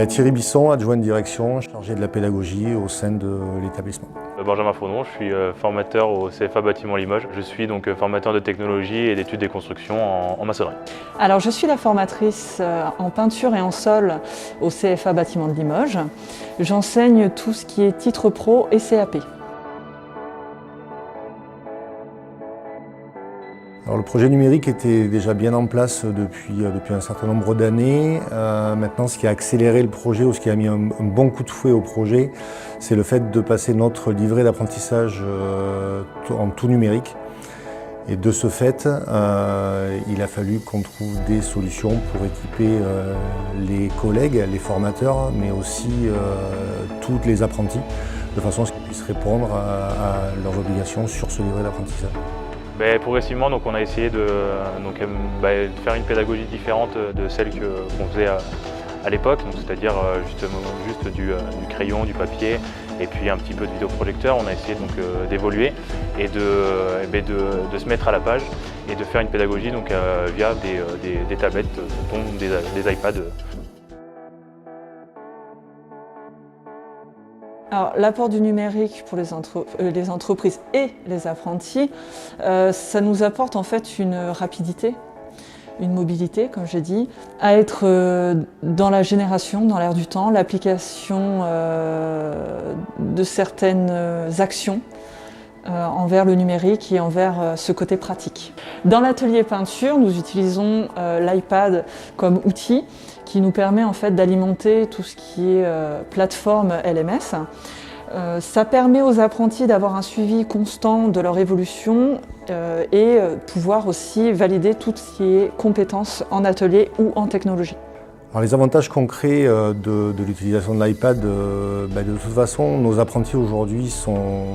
Thierry Bisson, adjoint de direction, chargé de la pédagogie au sein de l'établissement. Benjamin Faudron, je suis formateur au CFA Bâtiment Limoges. Je suis donc formateur de technologie et d'études des constructions en maçonnerie. Alors je suis la formatrice en peinture et en sol au CFA Bâtiment de Limoges. J'enseigne tout ce qui est titre pro et CAP. Alors, le projet numérique était déjà bien en place depuis un certain nombre d'années. Maintenant, ce qui a accéléré le projet ou ce qui a mis un bon coup de fouet au projet, c'est le fait de passer notre livret d'apprentissage en tout numérique. Et de ce fait, il a fallu qu'on trouve des solutions pour équiper les collègues, les formateurs, mais aussi tous les apprentis, de façon à ce qu'ils puissent répondre à leurs obligations sur ce livret d'apprentissage. Progressivement, donc, on a essayé de faire une pédagogie différente de celle qu'on faisait à l'époque, c'est-à-dire juste du crayon, du papier et puis un petit peu de vidéoprojecteur. On a essayé d'évoluer et de se mettre à la page et de faire une pédagogie via des tablettes, dont des iPads. Alors, l'apport du numérique pour les entreprises et les apprentis, ça nous apporte en fait une rapidité, une mobilité, comme j'ai dit, à être dans la génération, dans l'air du temps, l'application de certaines actions envers le numérique et envers ce côté pratique. Dans l'atelier peinture, nous utilisons l'iPad comme outil qui nous permet en fait d'alimenter tout ce qui est plateforme LMS. Ça permet aux apprentis d'avoir un suivi constant de leur évolution et pouvoir aussi valider tout ce qui est compétences en atelier ou en technologie. Alors, les avantages concrets de l'utilisation de l'iPad, de toute façon, nos apprentis aujourd'hui sont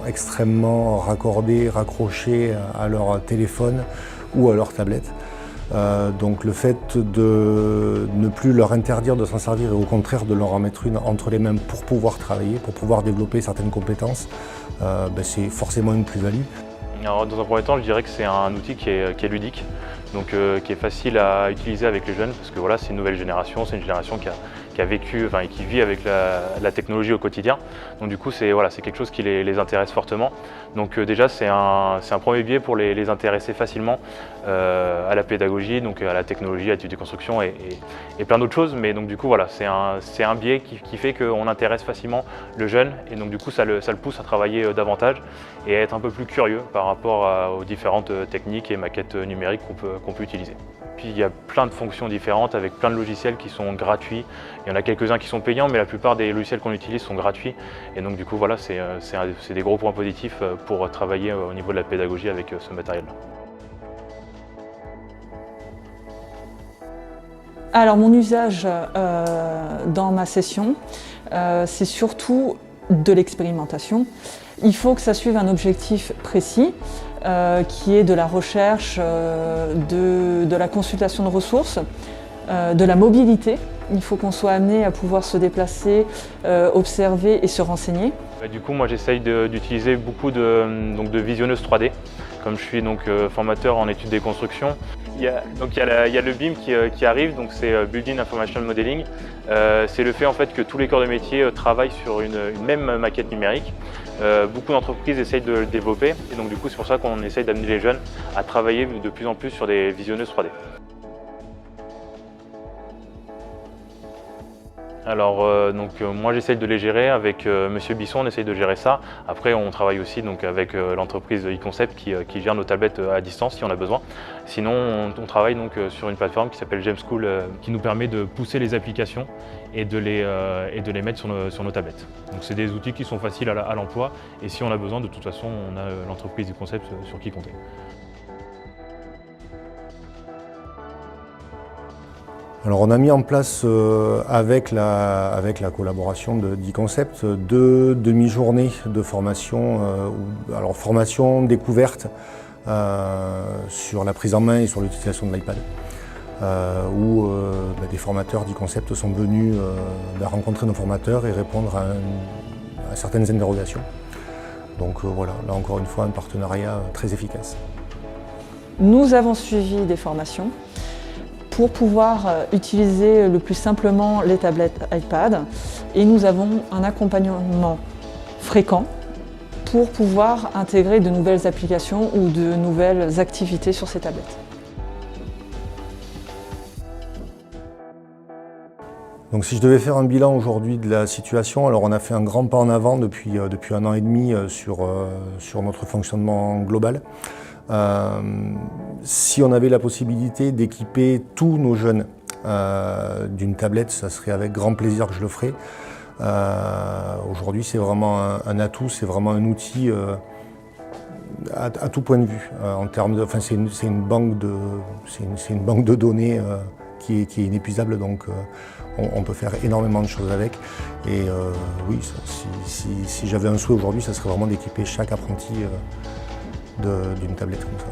extrêmement raccordés, raccrochés à leur téléphone ou à leur tablette. Donc le fait de ne plus leur interdire de s'en servir et au contraire de leur en mettre une entre les mains pour pouvoir travailler, pour pouvoir développer certaines compétences, c'est forcément une plus-value. Alors, dans un premier temps, je dirais que c'est un outil qui est ludique, donc qui est facile à utiliser avec les jeunes, parce que voilà, c'est une nouvelle génération, c'est une génération qui a vécu, et qui vit avec la technologie au quotidien. Donc du coup, c'est quelque chose qui les intéresse fortement. Donc déjà, c'est un premier biais pour les intéresser facilement à la pédagogie, donc à la technologie, à l'étude de construction et plein d'autres choses. Mais donc du coup, voilà, c'est un biais qui fait qu'on intéresse facilement le jeune, et donc du coup, ça le pousse à travailler davantage et à être un peu plus curieux par rapport aux différentes techniques et maquettes numériques qu'on peut utiliser. Puis il y a plein de fonctions différentes avec plein de logiciels qui sont gratuits. Il y en a quelques-uns qui sont payants, mais la plupart des logiciels qu'on utilise sont gratuits. Et donc du coup, voilà, c'est des gros points positifs pour travailler au niveau de la pédagogie avec ce matériel-là. Alors mon usage dans ma session, c'est surtout de l'expérimentation. Il faut que ça suive un objectif précis, qui est de la recherche, de la consultation de ressources, de la mobilité. Il faut qu'on soit amené à pouvoir se déplacer, observer et se renseigner. Du coup, moi j'essaye d'utiliser beaucoup de visionneuses 3D. Comme je suis formateur en études des constructions, il y a le BIM qui arrive, donc c'est Building Information Modeling. C'est le fait en fait que tous les corps de métier travaillent sur une même maquette numérique. Beaucoup d'entreprises essayent de le développer, et donc du coup c'est pour ça qu'on essaye d'amener les jeunes à travailler de plus en plus sur des visionneuses 3D. Alors moi j'essaye de les gérer avec Monsieur Bisson, on essaye de gérer ça. Après on travaille aussi avec l'entreprise eConcept qui gère nos tablettes à distance si on a besoin. Sinon on travaille sur une plateforme qui s'appelle GemSchool qui nous permet de pousser les applications et de les mettre sur nos tablettes. Donc c'est des outils qui sont faciles à l'emploi, et si on a besoin, de toute façon on a l'entreprise eConcept sur qui compter. Alors, on a mis en place avec la collaboration d'eConcept 2 demi-journées de formation, formation découverte sur la prise en main et sur l'utilisation de l'iPad, où des formateurs d'eConcept sont venus rencontrer nos formateurs et répondre à certaines interrogations. Donc voilà, là encore une fois, un partenariat très efficace. Nous avons suivi des formations pour pouvoir utiliser le plus simplement les tablettes iPad. Et nous avons un accompagnement fréquent pour pouvoir intégrer de nouvelles applications ou de nouvelles activités sur ces tablettes. Donc si je devais faire un bilan aujourd'hui de la situation, alors on a fait un grand pas en avant depuis 1 an et demi sur notre fonctionnement global. Si on avait la possibilité d'équiper tous nos jeunes d'une tablette, ça serait avec grand plaisir que je le ferais. Aujourd'hui c'est vraiment un atout, c'est vraiment un outil à tout point de vue. En termes de, enfin, c'est une banque de données qui est inépuisable, donc on peut faire énormément de choses avec. Et oui, si j'avais un souhait aujourd'hui, ça serait vraiment d'équiper chaque apprenti d'une tablette comme ça.